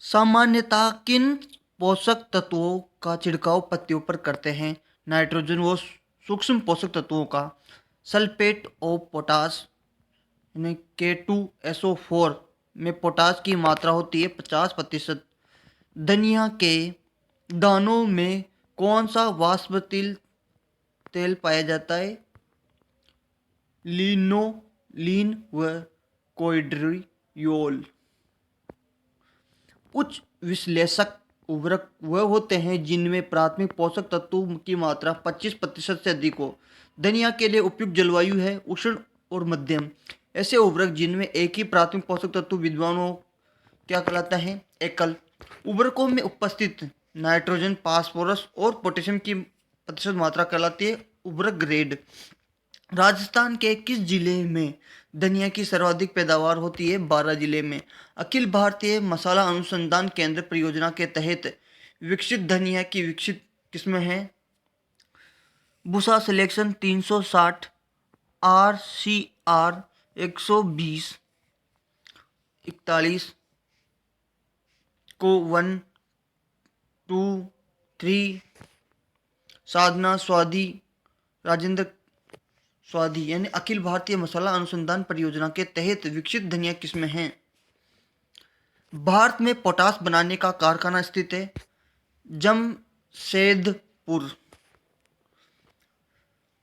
सामान्यतः किन पोषक तत्वों का छिड़काव पत्तियों पर करते हैं? नाइट्रोजन व सूक्ष्म पोषक तत्वों का। सल्फेट ऑफ पोटाश यानी K2SO4 में पोटाश की मात्रा होती है 50%। धनिया के दानों में कौन सा वाष्पशील तेल पाया जाता है? लिनोलीन व कोइड्रियोल। उच्च विश्लेषक उर्वरक वह होते हैं जिनमें प्राथमिक पोषक तत्वों की मात्रा 25% से अधिक हो। धनिया के लिए उपयुक्त जलवायु है उष्ण और मध्यम। ऐसे उर्वरक जिनमें एक ही प्राथमिक पोषक तत्व विद्वान हो क्या कहलाता है? एकल। उर्वरकों में उपस्थित नाइट्रोजन, फास्फोरस और पोटेशियम की प्रतिशत मात्रा कहलाती है उर्वरक ग्रेड। राजस्थान के किस जिले में धनिया की सर्वाधिक पैदावार होती है? 12 जिले में। अखिल भारतीय मसाला अनुसंधान केंद्र परियोजना के तहत विकसित धनिया की विकसित किस्में हैं? बुसा सिलेक्शन 360, RCR 120, 41, को 1, 2, 3, साधना स्वादी, राजेंद्र स्वादी। यानी अखिल भारतीय मसाला अनुसंधान परियोजना के तहत विकसित धनिया किस्में हैं। भारत में पोटाश बनाने का कारखाना स्थित है जमशेदपुर।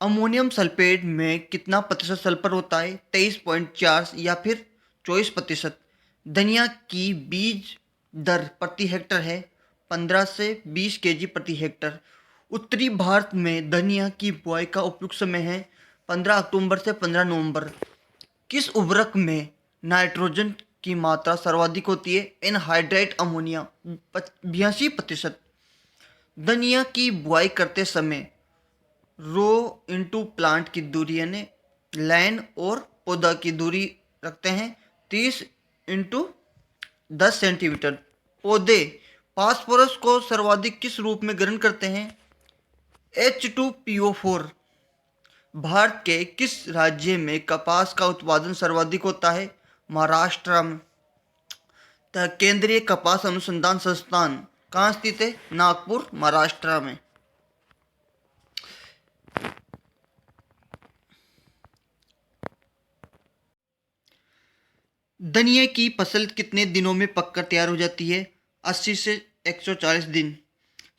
अमोनियम सल्फेट में कितना प्रतिशत सल्फर होता है? 23.4 या फिर 24%। धनिया की बीज दर प्रति हेक्टर है 15 से 20 केजी प्रति हेक्टर। उत्तरी भारत में धनिया की बुआई का उपयुक्त समय है 15 अक्टूबर से 15 नवंबर। किस उर्वरक में नाइट्रोजन की मात्रा सर्वाधिक होती है? Anhydride ammonia 82%। धनिया की बुआई करते समय रो इंटू प्लांट की दूरी यानी लाइन और पौधा की दूरी रखते हैं 30x10 सेंटीमीटर। पौधे फास्फोरस को सर्वाधिक किस रूप में ग्रहण करते हैं? H2PO4। भारत के किस राज्य में कपास का उत्पादन सर्वाधिक होता है? महाराष्ट्र में। केंद्रीय कपास अनुसंधान संस्थान कहाँ स्थित है? नागपुर, महाराष्ट्र में। धनिया की फसल कितने दिनों में पककर तैयार हो जाती है? 80 से 140 दिन।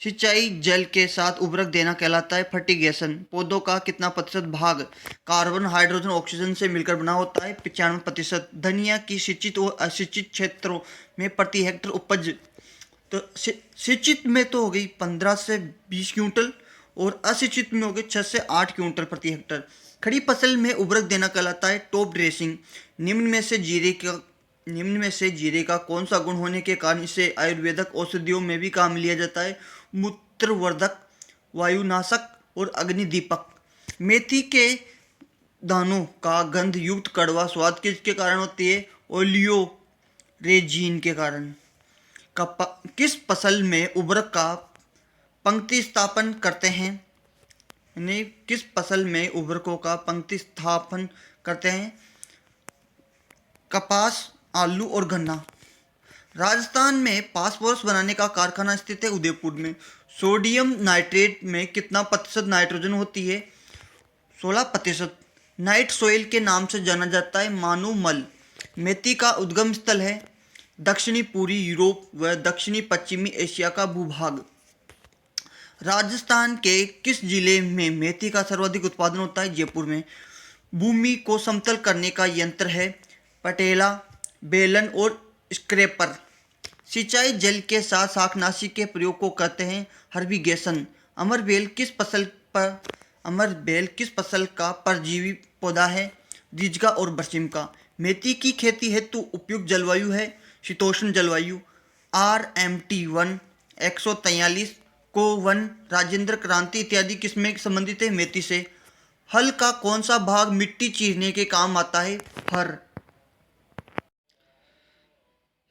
सिंचाई जल के साथ उर्वरक देना कहलाता है फर्टिगेशन। पौधों का कितना प्रतिशत भाग कार्बन, हाइड्रोजन, ऑक्सीजन से मिलकर बना होता है? 95%। धनिया की सिंचित और असिंचित क्षेत्रों में प्रति हेक्टर उपज तो सिंचित में तो हो गई 15 से 20 क्विंटल और असिंचित में हो गई 6 से 8 क्विंटल प्रति हेक्टर। खड़ी फसल में उर्वरक देना कहलाता है टॉप ड्रेसिंग। निम्न में से जीरे का कौन सा गुण होने के कारण इसे आयुर्वेदिक औषधियों में भी काम लिया जाता है? मूत्रवर्धक, वायुनाशक और अग्निदीपक। मेथी के दानों का गंध युक्त कड़वा स्वाद किसके कारण होती है? ओलियोरेजीन के कारण। किस फसल में उर्वरक का पंक्ति स्थापन करते हैं? यानी किस फसल में उर्वरकों का पंक्ति स्थापन करते हैं? कपास, आलू और गन्ना। राजस्थान में फास्फोरस बनाने का कारखाना स्थित है उदयपुर में। सोडियम नाइट्रेट में कितना प्रतिशत नाइट्रोजन होती है? 16%। नाइट सोइल के नाम से जाना जाता है मानूमल। मेथी का उद्गम स्थल है दक्षिणी पूर्वी यूरोप व दक्षिणी पश्चिमी एशिया का भूभाग। राजस्थान के किस जिले में मेथी का सर्वाधिक उत्पादन होता है? जयपुर में। भूमि को समतल करने का यंत्र है पटेला, बेलन और स्क्रैपर। सिंचाई जल के साथ शाकनाशी के प्रयोग को कहते हैं हर्बिगेशन। अमरबेल किस फसल का परजीवी पौधा है? रिजगा और बरसिम का। मेथी की खेती हेतु उपयुक्त जलवायु है शीतोष्ण जलवायु। RMT1, 143, को 1, राजेंद्र क्रांति इत्यादि किसमें संबंधित है? मेथी से। हल का कौन सा भाग मिट्टी चीरने के काम आता है? फर।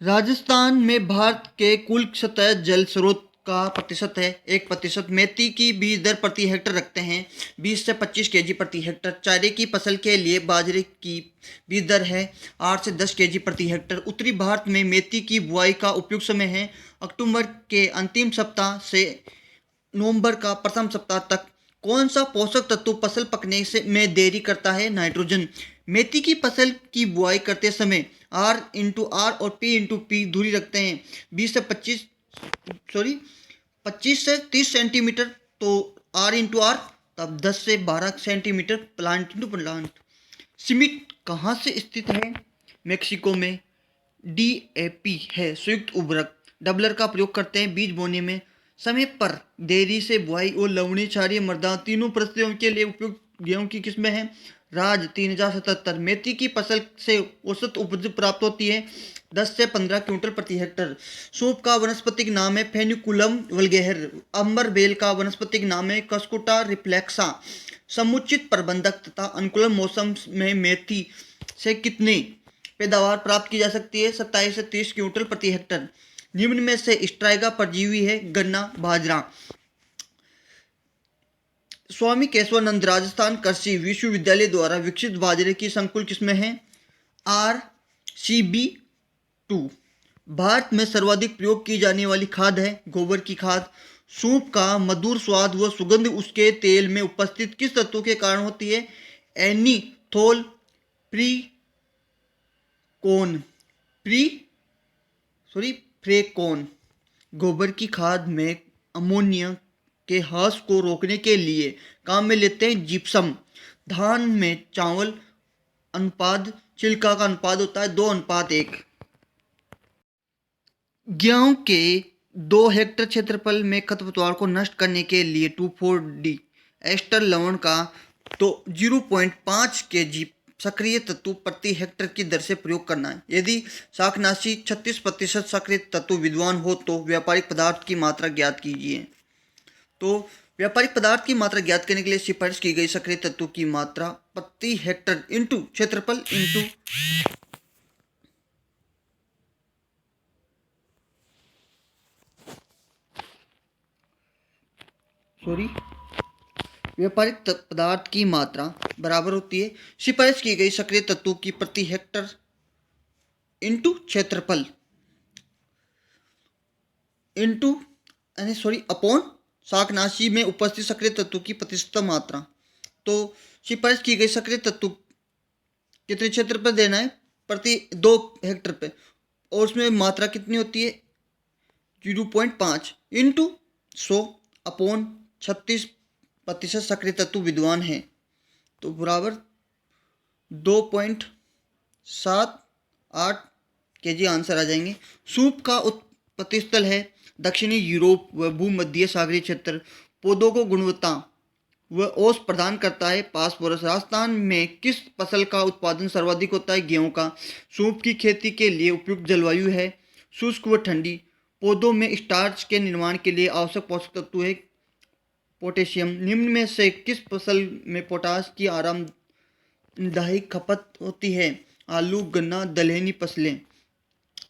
राजस्थान में भारत के कुल सतह जल स्रोत का प्रतिशत है 1%। मेथी की बीज दर प्रति हेक्टर रखते हैं 20 से 25 केजी प्रति हेक्टर। चारे की फसल के लिए बाजरे की बीज दर है 8 से 10 केजी प्रति हेक्टर। उत्तरी भारत में मेथी की बुआई का उपयुक्त समय है अक्टूबर के अंतिम सप्ताह से नवंबर का प्रथम सप्ताह तक। कौन सा पोषक तत्व फसल पकने से में देरी करता है? नाइट्रोजन। मेथी की फसल की बुआई करते समय R/R और P/P दूरी रखते हैं 25 से 30 सेंटीमीटर। तो R/R तब 10 से 12 सेंटीमीटर। Plant to plant. सीमित कहाँ से स्थित है? मेक्सिको में। DAP है संयुक्त उर्वरक। डबलर का प्रयोग करते हैं बीज बोने में। समय पर देरी से बुआई और लवणीय क्षारीय मृदा तीनों परिस्थितियों के लिए उपयुक्त गेहूं की किस्में हैं। राज 3077। मेथी की फसल से औसत उपज प्राप्त होती है 10 से 15 क्विंटल प्रति हेक्टर। सौंफ का वानस्पतिक नाम है फेनिकुलम वल्गैर। अंबर बेल का वानस्पतिक नाम है कस्कुटा रिफ्लेक्सा। समुचित प्रबंधक तथा अनुकूल मौसम में मेथी से कितनी पैदावार प्राप्त की जा सकती है? 27 से 30 क्विंटल प्रति हेक्टर। निम्न में से स्ट्राइगा परजीवी है गन्ना बाजरा। स्वामी केशवानंद राजस्थान कृषि विश्वविद्यालय द्वारा विकसित बाजरे की संकुल किस्में हैं RCB2। भारत में सर्वाधिक प्रयोग की जाने वाली खाद है गोबर की खाद। सूप का मधुर स्वाद व सुगंध उसके तेल में उपस्थित किस तत्व के कारण होती है? एनीथोल प्रीकोन फ्रेकोन। गोबर की खाद में अमोनिया के ह्रास को रोकने के लिए काम में लेते हैं जिप्सम। धान में चावल अनुपात छिलका का अनुपात होता है 2:1। गेहूं के 2 हेक्टर क्षेत्रफल में खरपतवार को नष्ट करने के लिए 2,4-D एस्टर लवण का तो 0.5 kg सक्रिय तत्व प्रति हेक्टर की दर से प्रयोग करना है। यदि शाकनाशी 36% सक्रिय तत्व विद्वान हो तो व्यापारिक पदार्थ की मात्रा ज्ञात कीजिए। तो व्यापारिक पदार्थ की मात्रा ज्ञात करने के लिए सिफारिश की गई सक्रिय तत्व की मात्रा प्रति हेक्टर इंटू क्षेत्रफल इंटू व्यापारिक पदार्थ की मात्रा बराबर होती है सिफारिश की गई सक्रिय तत्वों की प्रति हेक्टर इंटू क्षेत्रफल अपॉन शाकनाशी में उपस्थित सक्रिय तत्वों की प्रतिशत मात्रा। तो सिफारिश की गई सक्रिय तत्व कितने क्षेत्र पर देना है? प्रति 2 हेक्टर पे, और उसमें मात्रा कितनी होती है? 0.5 इंटू 100 अपॉन 36% सक्रिय तत्व विद्वान है तो बराबर 2.78 kg आंसर आ जाएंगे। सूप का उत्पत्ति स्थल है दक्षिणी यूरोप व भूमध्य सागरीय क्षेत्र। पौधों को गुणवत्ता व ओस प्रदान करता है फास्फोरस। राजस्थान में किस फसल का उत्पादन सर्वाधिक होता है? गेहूं का। सूप की खेती के लिए उपयुक्त जलवायु है शुष्क व ठंडी। पौधों में स्टार्च के निर्माण के लिए आवश्यक पोषक तत्व है पोटेशियम। निम्न में से किस फसल में पोटाश की आरामदायक खपत होती है? आलू गन्ना दलहनी फसलें।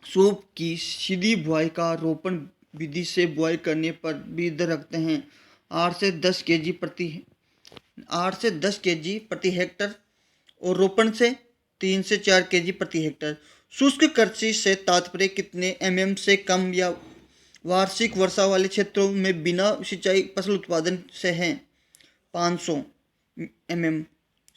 सूप की सीधी बुआई का रोपण विधि से बुआई करने पर बीज दर रखते हैं 8 से 10 केजी प्रति हेक्टर और रोपण से 3 से 4 केजी प्रति हेक्टर। शुष्क कृषि से तात्पर्य कितने mm से कम या वार्षिक वर्षा वाले क्षेत्रों में बिना सिंचाई फसल उत्पादन से है? 500 mm।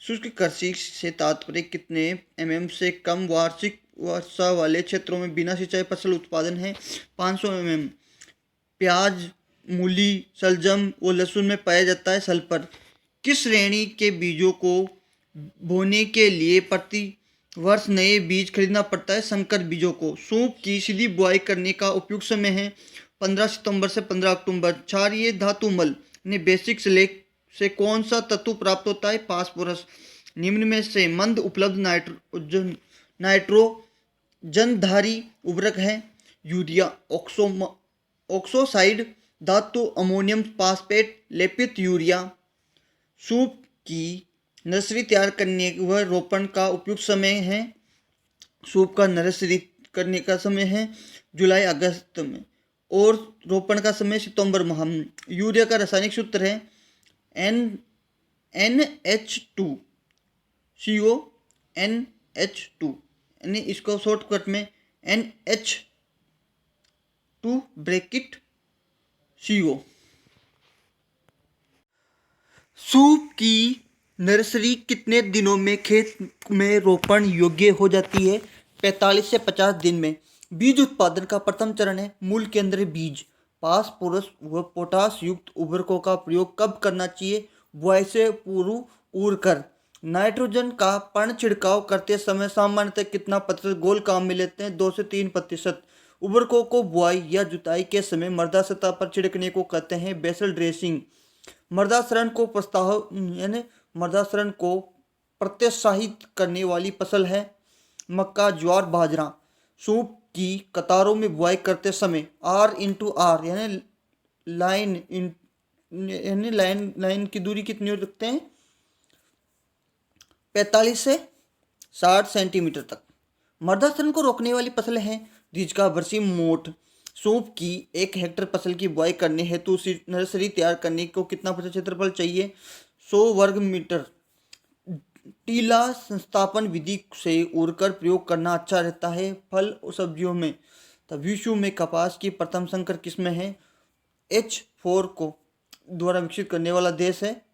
शुष्क कृषि से तात्पर्य कितने mm से कम वार्षिक वर्षा वाले क्षेत्रों में बिना सिंचाई फसल उत्पादन है? 500 mm। प्याज मूली शलजम और लहसुन में पाया जाता है सल्फर। किस श्रेणी के बीजों को बोने के लिए प्रति वर्ष नए बीज खरीदना पड़ता है? संकर बीजों को। सूप की सीधी बुआई करने का उपयुक्त समय है 15 सितंबर से 15 अक्टूबर। क्षारीय धातु मल ने बेसिक स्लेक से कौन सा तत्व प्राप्त होता है? फास्फोरस। निम्न में से मंद उपलब्ध नाइट्रोजनधारी उर्वरक है यूरिया ऑक्सोसाइड धातु अमोनियम फास्फेट लेपित यूरिया। सूप की नर्सरी तैयार करने व रोपण का उपयुक्त समय है। सूप का नर्सरी करने का समय है जुलाई अगस्त में और रोपण का समय सितंबर माह। यूरिया का रासायनिक सूत्र है NH2CO, यानी इसको शॉर्टकट में NH2 सूप की नर्सरी कितने दिनों में खेत में रोपण योग्य हो जाती है? 45 से 50 दिन में। बीज उत्पादन का प्रथम चरण है मूल केंद्रीय बीज। फास्फोरस व पोटास युक्त उर्वरकों का प्रयोग कब करना चाहिए? बुआई से पूर्व उड़कर। नाइट्रोजन का पर्ण छिड़काव करते समय सामान्यतः कितना प्रतिशत घोल काम में लेते हैं? 2 से 3%। उर्वरकों को बुआई या जुताई के समय मृदा सतह पर छिड़कने को कहते हैं बेसल ड्रेसिंग। मृदा क्षरण को प्रोत्साहित करने वाली फसल है मक्का, ज्वार, बाजरा। सूप की कतारों में बुआई करते समय R/R यानी लाइन की दूरी कितनी रखते हैं? 45 से 60 सेंटीमीटर तक। मृदा क्षरण को रोकने वाली फसलें हैं रिजका, बरसी, मोठ। सूप की 1 हेक्टेयर फसल की बुआई करने हेतु नर्सरी तैयार करने को कितना प्रतिशत क्षेत्रफल चाहिए? 100 वर्ग मीटर। टीला संस्थापन विधि से उड़कर प्रयोग करना अच्छा रहता है फल और सब्जियों में। तब विश्व में कपास की प्रथम संकर किस्में हैं। H4 को द्वारा विकसित करने वाला देश है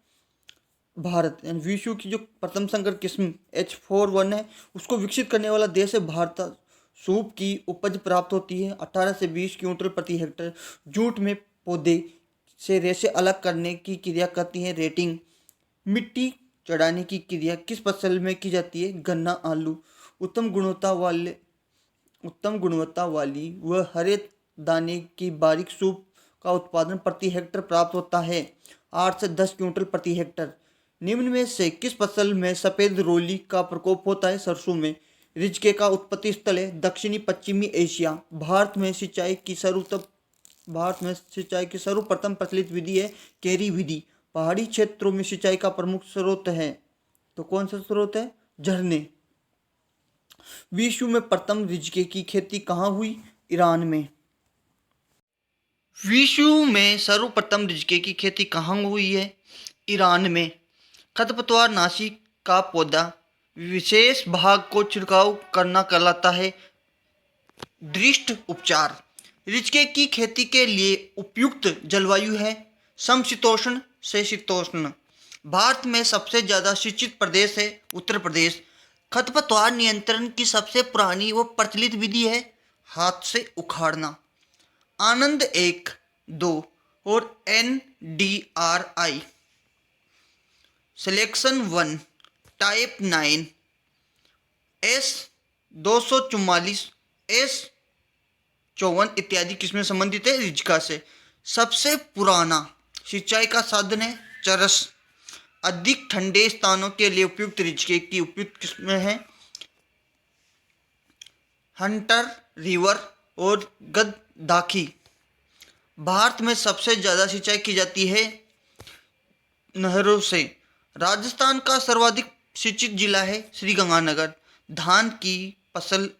भारत। यानी विश्व की जो प्रथम संकर किस्म H41 है उसको विकसित करने वाला देश है भारत। सूप की उपज प्राप्त होती है 18 से 20 क्विंटल प्रति हेक्टेयर। जूट में पौधे से रेशे अलग करने की क्रिया करती है रेटिंग। मिट्टी चढ़ाने की क्रिया किस फसल में की जाती है? गन्ना, आलू। उत्तम गुणवत्ता वाली व हरे दाने की बारीक सूप का उत्पादन प्रति हेक्टेयर प्राप्त होता है 8 से 10 क्विंटल प्रति हेक्टेयर। निम्न में से किस फसल में सफेद रोली का प्रकोप होता है? सरसों में। रिजके का उत्पत्ति स्थल है दक्षिणी पश्चिमी एशिया। भारत में सिंचाई की सर्वप्रथम प्रचलित विधि है केरी विधि। पहाड़ी क्षेत्रों में सिंचाई का प्रमुख स्रोत है, तो कौन सा स्रोत है? झरने। विश्व में प्रथम रिजके की खेती कहाँ हुई? ईरान में। विश्व में सर्वप्रथम रिजके की खेती कहाँ हुई है? ईरान में। खरपतवार नाशी का पौधा विशेष भाग को छिड़काव करना कहलाता है दृष्ट उपचार। रिजके की खेती के लिए उपयुक्त जलवायु है समशीतोष्ण से शीतोष्ण। भारत में सबसे ज़्यादा सिंचित प्रदेश है उत्तर प्रदेश। खरपतवार नियंत्रण की सबसे पुरानी व प्रचलित विधि है हाथ से उखाड़ना। आनंद 1, 2 और NDRI selection 1 type 9 S244 S54 इत्यादि किसमें संबंधित है? रिजका से। सबसे पुराना सिंचाई का साधन है चरस। अधिक ठंडे स्थानों के लिए उपयुक्त रिजके की उपयुक्त किस्में हैं हंटर, रिवर और गद्दाखी। भारत में सबसे ज़्यादा सिंचाई की जाती है नहरों से। राजस्थान का सर्वाधिक सिंचित जिला है श्रीगंगानगर। धान की फसल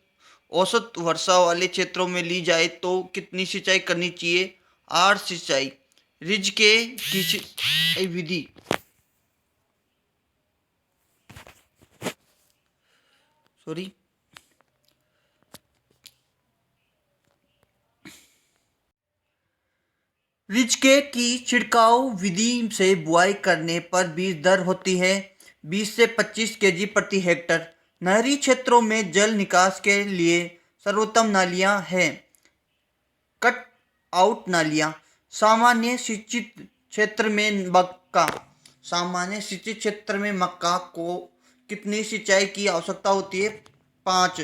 औसत वर्षा वाले क्षेत्रों में ली जाए तो कितनी सिंचाई करनी चाहिए? 8 सिंचाई। रिजके की सिंचाई विधि रिजके की छिड़काव विधि से बुआई करने पर बीज दर होती है 20 से 25 kg प्रति हेक्टेयर। नहरी क्षेत्रों में जल निकास के लिए सर्वोत्तम नालियां हैं कट आउट नालियां। सामान्य सिंचित क्षेत्र में मक्का को कितनी सिंचाई की आवश्यकता होती है? 5।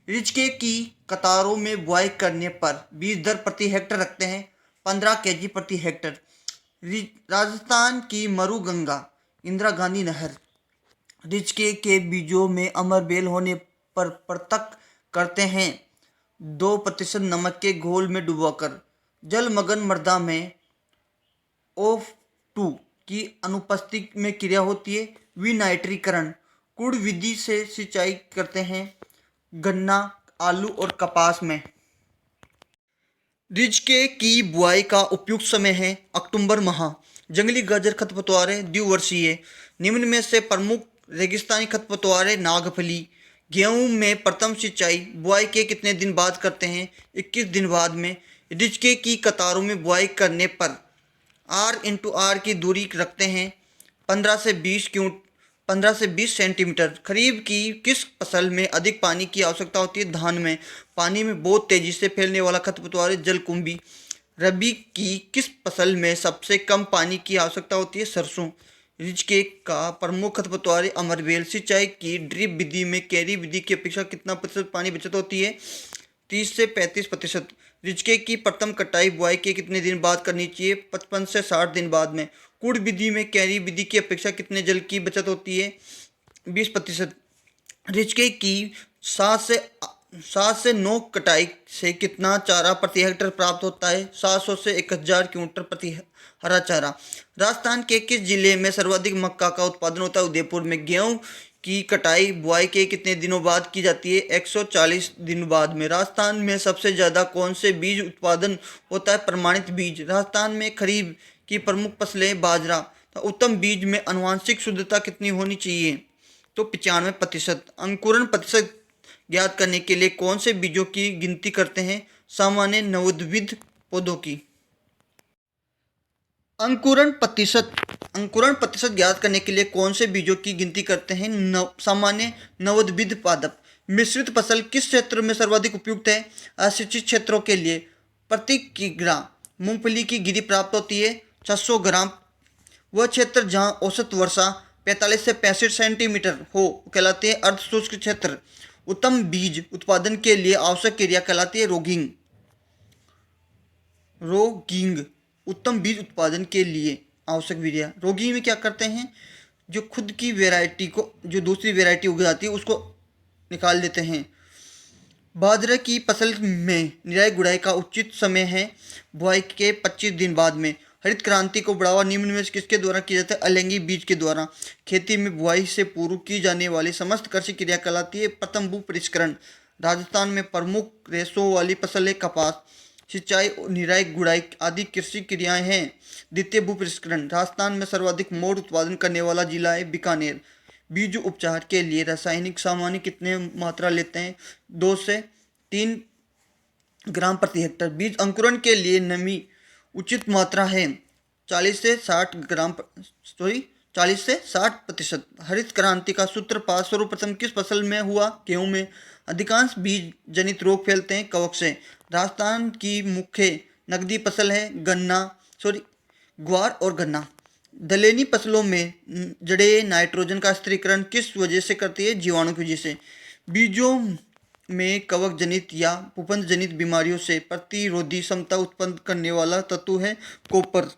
रिजके की कतारों में बुआई करने पर बीज दर प्रति हेक्टेयर रखते हैं 15 kg प्रति हेक्टेयर। राजस्थान की मरुगंगा इंदिरा गांधी नहर रिजके के बीजों में अमरबेल होने पर पृथक करते हैं 2% नमक के घोल में डुबोकर। जलमग्न मृदा में O2 की अनुपस्थिति में क्रिया होती है विनाइट्रीकरण। कुड़ विधि से सिंचाई करते हैं गन्ना, आलू और कपास में। रिजके की बुआई का उपयुक्त समय है अक्टूबर माह। जंगली गाजर खरपतवारें द्विवर्षीय। निम्न में से प्रमुख रेगिस्तानी खरपतवारें नागफली। गेहूं में प्रथम सिंचाई बुआई के कितने दिन बाद करते हैं? 21 दिन बाद में। रिजके की कतारों में बुआई करने पर R/R की दूरी रखते हैं 15 से 20 सेंटीमीटर। खरीफ की किस फसल में अधिक पानी की आवश्यकता होती है? धान में। पानी में बहुत तेजी से फैलने वाला खरपतवार है जलकुंभी। रबी की किस फसल में सबसे कम पानी की आवश्यकता होती है? सरसों। रिजके का प्रमुख खरपतवार है अमरबेल। सिंचाई की ड्रिप विधि में कैरी विधि की अपेक्षा कितना प्रतिशत पानी बचत होती है? 30 से 35%। रिजके की प्रथम कटाई बुआई के कितने दिन बाद करनी चाहिए? 55 से 60 दिन बाद में। कुड़ विधि में कैरी विधि की अपेक्षा कितने जल की बचत होती है? 20%। रिजके की 7 से 9 कटाई से कितना चारा प्रति हेक्टेयर प्राप्त होता है? 700 से 1000 क्विंटल प्रति हरा चारा। राजस्थान के किस जिले में सर्वाधिक मक्का का उत्पादन होता है? उदयपुर में। गेहूं की कटाई बुआई के कितने दिनों बाद की जाती है? 140 दिन बाद में। राजस्थान में सबसे ज़्यादा कौन से बीज उत्पादन होता है? प्रमाणित बीज। राजस्थान में खरीफ की प्रमुख फसलें बाजरा। तो उत्तम बीज में आनुवंशिक शुद्धता कितनी होनी चाहिए? तो 95%। अंकुरण प्रतिशत ज्ञात करने के लिए कौन से बीजों की गिनती करते हैं? सामान्य नवोद्भिद पौधों की। अंकुरण प्रतिशत ज्ञात करने के लिए कौन से बीजों की गिनती करते हैं? सामान्य नवोद्भिद पादप। मिश्रित फसल किस क्षेत्र में सर्वाधिक उपयुक्त है? असिंचित क्षेत्रों के लिए। प्रति किग्रा मूंगफली की गिरी प्राप्त होती है 600 ग्राम। वह क्षेत्र जहां औसत वर्षा 45 से 65 सेंटीमीटर हो कहलाते हैं अर्ध शुष्क क्षेत्र। उत्तम बीज उत्पादन के लिए आवश्यक क्रिया कहलाती है रोगिंग। उत्तम बीज उत्पादन के लिए आवश्यक विधियाँ। रोगिंग में क्या करते हैं? जो खुद की वैरायटी को जो दूसरी वैरायटी उग जाती है उसको निकाल देते हैं। बाजरे की फसल में निराई गुड़ाई का उचित समय है बुआई के 25 दिन बाद में। हरित क्रांति को बढ़ावा निम्न में से किसके द्वारा किया जाता है? अलेंगी बीज के द्वारा। खेती में बुआई से पूर्व की जाने वाली समस्त कृषि क्रिया कहलाती है प्रथम भू परिष्करण। राजस्थान में प्रमुख रेशों वाली फसल है कपास। सिंचाई निराई गुड़ाई आदि कृषि क्रियाएं हैं। द्वितीय भू परिष्करण। राजस्थान में सर्वाधिक मोठ उत्पादन करने वाला जिला है बीकानेर। बीज उपचार के लिए रासायनिक सामान्य कितने मात्रा लेते हैं? 2 से 3 ग्राम प्रति हेक्टेयर। बीज अंकुरण के लिए नमी उचित मात्रा है 40 से 60%। हरित क्रांति का सूत्रपात सर्वप्रथम किस फसल में हुआ? गेहूं में। अधिकांश बीज जनित रोग फैलते हैं कवक से। राजस्थान की मुख्य नकदी फसल है ग्वार और गन्ना। दलहनी फसलों में जड़ें नाइट्रोजन का स्थिरीकरण किस वजह से करती है? जीवाणु की वजह से। बीजों में कवक जनित या फफूंद जनित बीमारियों से प्रतिरोधी क्षमता उत्पन्न करने वाला तत्व है कॉपर।